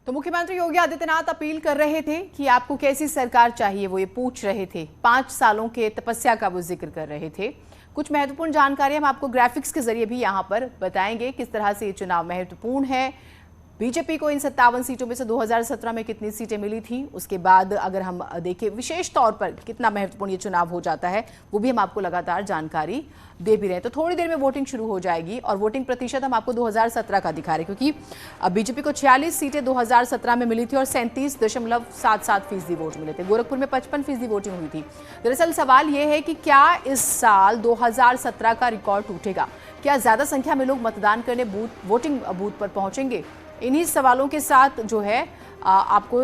तो मुख्यमंत्री योगी आदित्यनाथ अपील कर रहे थे कि आपको कैसी सरकार चाहिए, वो ये पूछ रहे थे। 5 सालों के तपस्या का वो जिक्र कर रहे थे। कुछ महत्वपूर्ण जानकारी हम आपको ग्राफिक्स के जरिए भी यहाँ पर बताएंगे किस तरह से ये चुनाव महत्वपूर्ण है। बीजेपी को इन 57 सीटों में से 2017 में कितनी सीटें मिली थी, उसके बाद अगर हम देखें विशेष तौर पर कितना महत्वपूर्ण ये चुनाव हो जाता है, वो भी हम आपको लगातार जानकारी दे भी रहे हैं। तो थोड़ी देर में वोटिंग शुरू हो जाएगी और वोटिंग प्रतिशत हम आपको 2017 का दिखा रहे हैं, क्योंकि बीजेपी को 46 सीटें 2017 में मिली थी और 37.77% वोट मिले थे। गोरखपुर में 55% वोटिंग हुई थी। दरअसल सवाल ये है कि क्या इस साल 2017 का रिकॉर्ड टूटेगा? क्या ज्यादा संख्या में लोग मतदान करने वोटिंग बूथ पर पहुंचेंगे? इन्हीं सवालों के साथ जो है आपको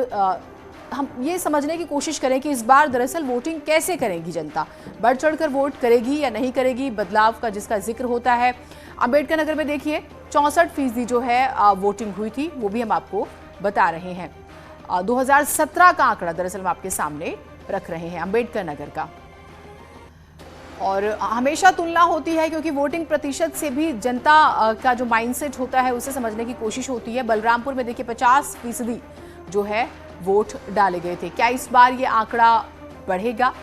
हम ये समझने की कोशिश करें कि इस बार दरअसल वोटिंग कैसे करेगी जनता, बढ़ चढ़कर वोट करेगी या नहीं करेगी। बदलाव का जिसका जिक्र होता है, अंबेडकर नगर में देखिए 64% जो है वोटिंग हुई थी, वो भी हम आपको बता रहे हैं। 2017 का आंकड़ा दरअसल हम आपके सामने रख रहे हैं अंबेडकर नगर का। और हमेशा तुलना होती है क्योंकि वोटिंग प्रतिशत से भी जनता का जो माइंडसेट होता है उसे समझने की कोशिश होती है। बलरामपुर में देखिए 50% जो है वोट डाले गए थे। क्या इस बार ये आंकड़ा बढ़ेगा?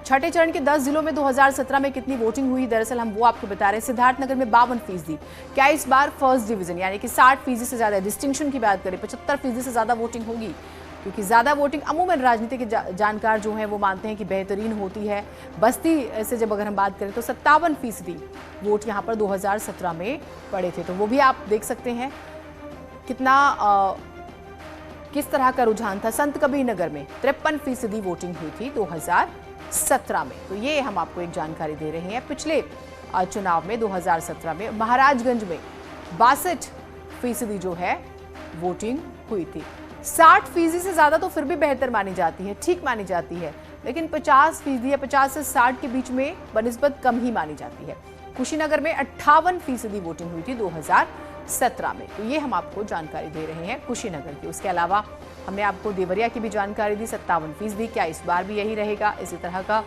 छठे चरण के 10 जिलों में 2017 में कितनी वोटिंग हुई, दरअसल हम वो आपको बता रहे हैं। सिद्धार्थनगर में 52%। क्या इस बार फर्स्ट डिवीजन यानी कि 60% से ज्यादा, डिस्टिंक्शन की बात करें 75% से ज्यादा वोटिंग होगी, क्योंकि ज्यादा वोटिंग अमूमन राजनीति के जानकार जो हैं वो मानते हैं कि बेहतरीन होती है। बस्ती से जब अगर हम बात करें तो 57% वोट यहां पर 2017 में पड़े थे। तो वो भी आप देख सकते हैं कितना किस तरह का रुझान था। संत कबीर नगर में 53% वोटिंग हुई थी 2017 में। तो ये हम आपको एक जानकारी दे रहे हैं। पिछले चुनाव में 2017 में महाराजगंज में 62% जो है वोटिंग हुई थी। 60% से ज्यादा तो फिर भी बेहतर मानी जाती है, ठीक मानी जाती है, लेकिन 50% या 50 से 60 के बीच में बनिस्बत कम ही मानी जाती है। कुशीनगर में 58% वोटिंग हुई थी 2017 में। तो ये हम आपको जानकारी दे रहे हैं कुशीनगर की। उसके अलावा हमने आपको देवरिया की भी जानकारी दी, 57%। क्या इस बार भी यही रहेगा? इसी तरह का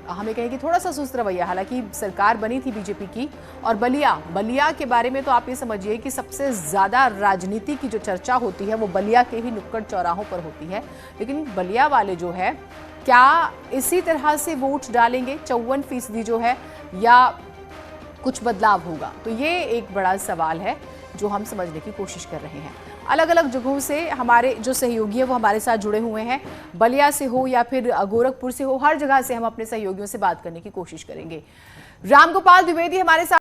हमें कहें कि थोड़ा सा सुस्त रवैया, हालांकि सरकार बनी थी बीजेपी की। और बलिया के बारे में तो आप ये समझिए कि सबसे ज्यादा राजनीति की जो चर्चा होती है वो बलिया के ही नुक्कड़ चौराहों पर होती है। लेकिन बलिया वाले जो है क्या इसी तरह से वोट डालेंगे 54% जो है, या कुछ बदलाव होगा? तो ये एक बड़ा सवाल है जो हम समझने की कोशिश कर रहे हैं। अलग अलग जगहों से हमारे जो सहयोगी हैं वो हमारे साथ जुड़े हुए हैं। बलिया से हो या फिर गोरखपुर से हो, हर जगह से हम अपने सहयोगियों से बात करने की कोशिश करेंगे। रामगोपाल द्विवेदी हमारे साथ